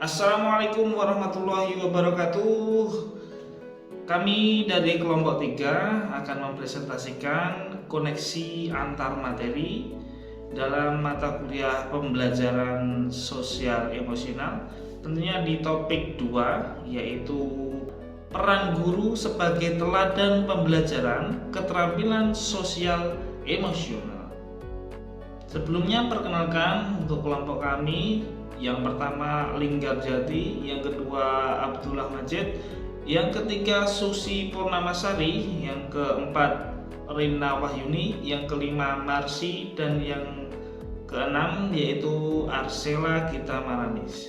Assalamualaikum warahmatullahi wabarakatuh. Kami dari kelompok 3 akan mempresentasikan koneksi antar materi dalam mata kuliah pembelajaran sosial emosional, tentunya di topik 2, yaitu peran guru sebagai teladan pembelajaran keterampilan sosial emosional. Sebelumnya perkenalkan untuk kelompok kami. Yang pertama Linggar Jati, yang kedua Abdullah Majid, yang ketiga Susi Purnamasari, yang keempat Rina Wahyuni, yang kelima Marsi, dan yang keenam yaitu Arsela Gita Maramis.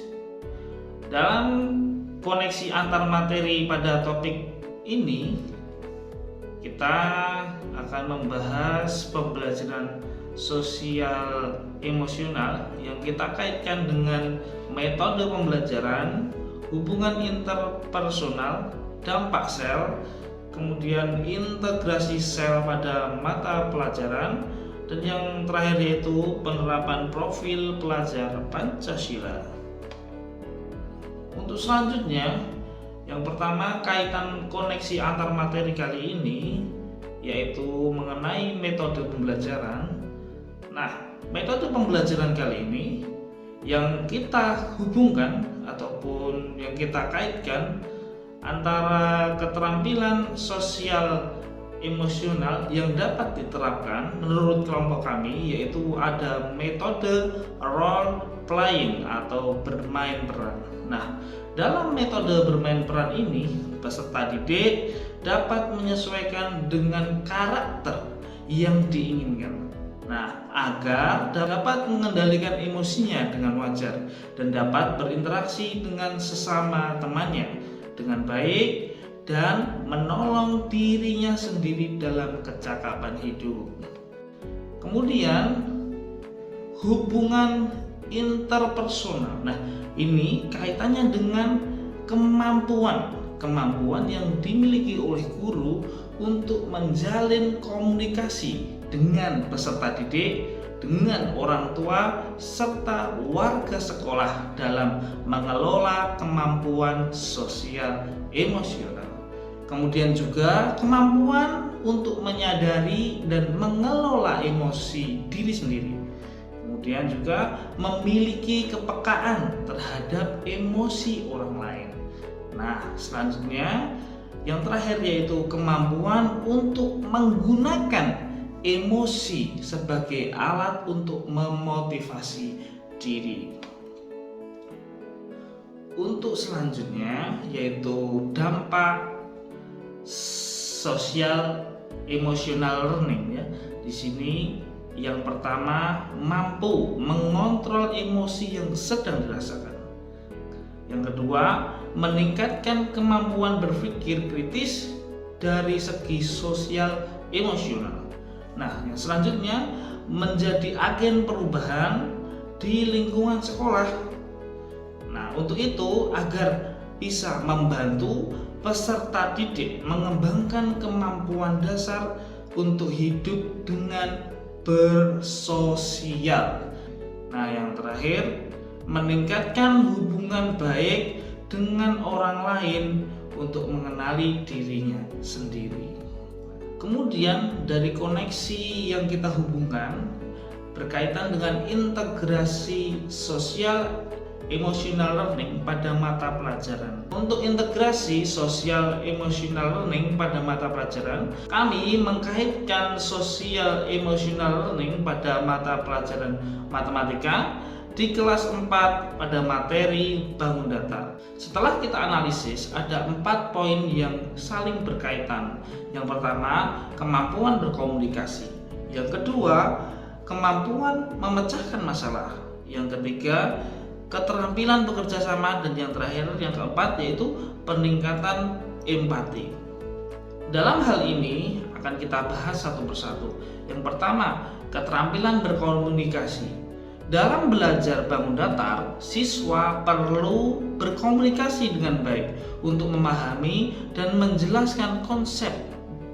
Dalam koneksi antar materi pada topik ini, kita akan membahas pembelajaran sosial emosional yang kita kaitkan dengan metode pembelajaran, hubungan interpersonal, dampak sel, kemudian integrasi sel pada mata pelajaran, dan yang terakhir yaitu penerapan profil pelajar Pancasila. Untuk selanjutnya, yang pertama kaitan koneksi antar materi kali ini yaitu mengenai metode pembelajaran. Nah, metode pembelajaran kali ini yang kita hubungkan ataupun yang kita kaitkan antara keterampilan sosial emosional yang dapat diterapkan menurut kelompok kami, yaitu ada metode role playing atau bermain peran. Nah, dalam metode bermain peran ini, peserta didik dapat menyesuaikan dengan karakter yang diinginkan. Nah, agar dapat mengendalikan emosinya dengan wajar dan dapat berinteraksi dengan sesama temannya dengan baik dan menolong dirinya sendiri dalam kecakapan hidup. Kemudian, hubungan interpersonal. Nah, ini kaitannya dengan kemampuan yang dimiliki oleh guru untuk menjalin komunikasi dengan peserta didik, dengan orang tua, serta warga sekolah dalam mengelola kemampuan sosial emosional. Kemudian juga kemampuan untuk menyadari dan mengelola emosi diri sendiri. Kemudian juga memiliki kepekaan terhadap emosi orang lain. Nah, selanjutnya yang terakhir yaitu kemampuan untuk menggunakan emosi sebagai alat untuk memotivasi diri. Untuk selanjutnya yaitu dampak sosial emotional learning ya. Di sini yang pertama, mampu mengontrol emosi yang sedang dirasakan. Yang kedua, meningkatkan kemampuan berpikir kritis dari segi sosial emosional. Nah, yang selanjutnya menjadi agen perubahan di lingkungan sekolah. Nah, untuk itu agar bisa membantu peserta didik mengembangkan kemampuan dasar untuk hidup dengan bersosial. Nah, yang terakhir meningkatkan hubungan baik dengan orang lain untuk mengenali dirinya sendiri. Kemudian dari koneksi yang kita hubungkan berkaitan dengan integrasi sosial emotional learning pada mata pelajaran. Untuk integrasi sosial emotional learning pada mata pelajaran, kami mengkaitkan sosial emotional learning pada mata pelajaran matematika di kelas 4 pada materi bangun datar. Setelah kita analisis, ada 4 poin yang saling berkaitan. Yang pertama, kemampuan berkomunikasi. Yang kedua, kemampuan memecahkan masalah. Yang ketiga, keterampilan bekerja sama. Dan yang terakhir, yang keempat, yaitu peningkatan empati. Dalam hal ini akan kita bahas satu persatu. Yang pertama, keterampilan berkomunikasi. Dalam belajar bangun datar, siswa perlu berkomunikasi dengan baik untuk memahami dan menjelaskan konsep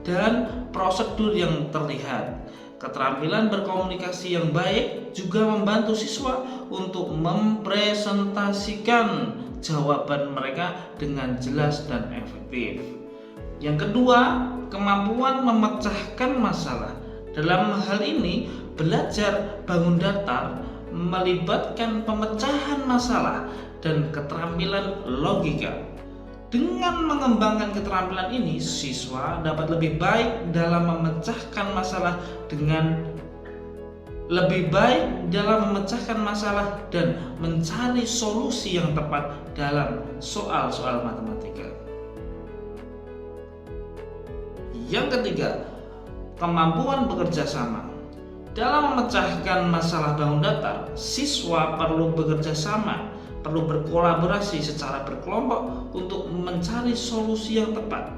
dan prosedur yang terlihat. Keterampilan berkomunikasi yang baik juga membantu siswa untuk mempresentasikan jawaban mereka dengan jelas dan efektif. Yang kedua, kemampuan memecahkan masalah. Dalam hal ini, belajar bangun datar melibatkan pemecahan masalah dan keterampilan logika. Dengan mengembangkan keterampilan ini, siswa dapat lebih baik dalam memecahkan masalah dan mencari solusi yang tepat dalam soal-soal matematika. Yang ketiga, kemampuan bekerja sama. Dalam memecahkan masalah bangun datar, siswa perlu bekerja sama, perlu berkolaborasi secara berkelompok untuk mencari solusi yang tepat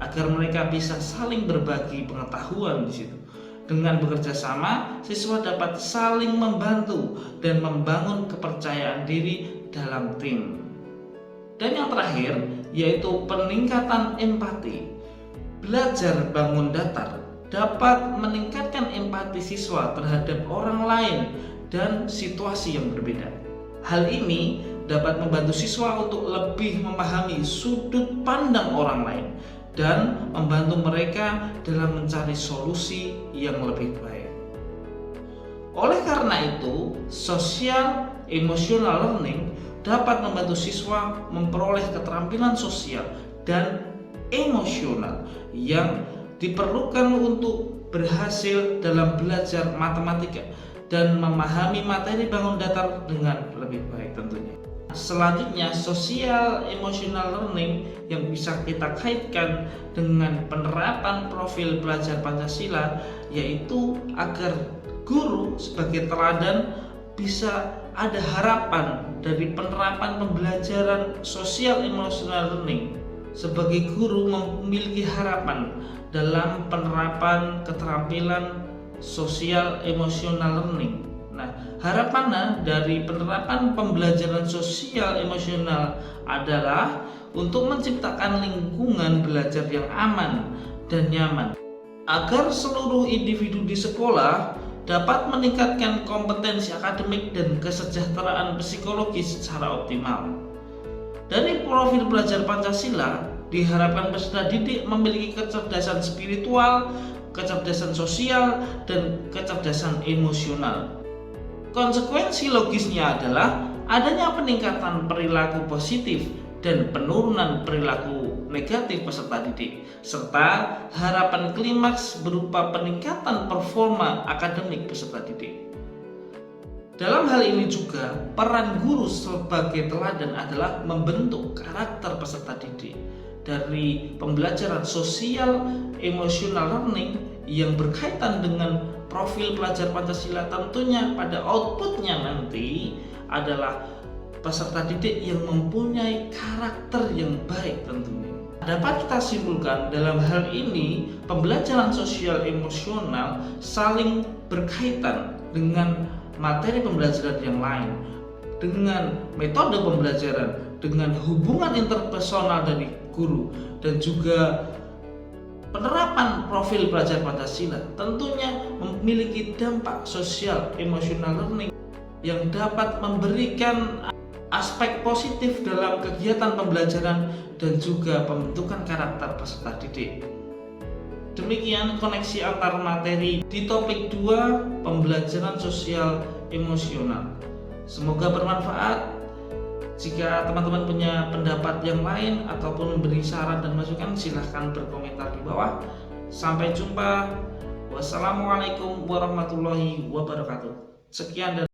agar mereka bisa saling berbagi pengetahuan di situ. Dengan bekerja sama, siswa dapat saling membantu dan membangun kepercayaan diri dalam tim. Dan yang terakhir, yaitu peningkatan empati. Belajar bangun datar dapat meningkatkan empati siswa terhadap orang lain dan situasi yang berbeda. Hal ini dapat membantu siswa untuk lebih memahami sudut pandang orang lain dan membantu mereka dalam mencari solusi yang lebih baik. Oleh karena itu, social emotional learning dapat membantu siswa memperoleh keterampilan sosial dan emosional yang diperlukan untuk berhasil dalam belajar matematika dan memahami materi bangun datar dengan lebih baik tentunya. Selanjutnya, social emotional learning yang bisa kita kaitkan dengan penerapan profil belajar Pancasila, yaitu agar guru sebagai teladan bisa ada harapan dari penerapan pembelajaran social emotional learning. Sebagai guru memiliki harapan dalam penerapan keterampilan social emotional learning. Nah, harapannya dari penerapan pembelajaran sosial emosional adalah untuk menciptakan lingkungan belajar yang aman dan nyaman agar seluruh individu di sekolah dapat meningkatkan kompetensi akademik dan kesejahteraan psikologis secara optimal. Dari profil belajar Pancasila, diharapkan peserta didik memiliki kecerdasan spiritual, kecerdasan sosial, dan kecerdasan emosional. Konsekuensi logisnya adalah adanya peningkatan perilaku positif dan penurunan perilaku negatif peserta didik, serta harapan klimaks berupa peningkatan performa akademik peserta didik. Dalam hal ini juga, peran guru sebagai teladan adalah membentuk karakter peserta didik. Dari pembelajaran sosial emotional learning yang berkaitan dengan profil pelajar Pancasila, tentunya pada outputnya nanti adalah peserta didik yang mempunyai karakter yang baik tentunya. Dapat kita simpulkan dalam hal ini pembelajaran sosial emosional saling berkaitan dengan materi pembelajaran yang lain, dengan metode pembelajaran, dengan hubungan interpersonal dari guru, dan juga penerapan profil belajar Pancasila tentunya memiliki dampak sosial emotional learning yang dapat memberikan aspek positif dalam kegiatan pembelajaran dan juga pembentukan karakter peserta didik. Demikian koneksi antar materi di topik 2 pembelajaran sosial emosional. Semoga bermanfaat. Jika teman-teman punya pendapat yang lain ataupun memberi saran dan masukan, silahkan berkomentar di bawah. Sampai jumpa. Wassalamualaikum warahmatullahi wabarakatuh. Sekian dan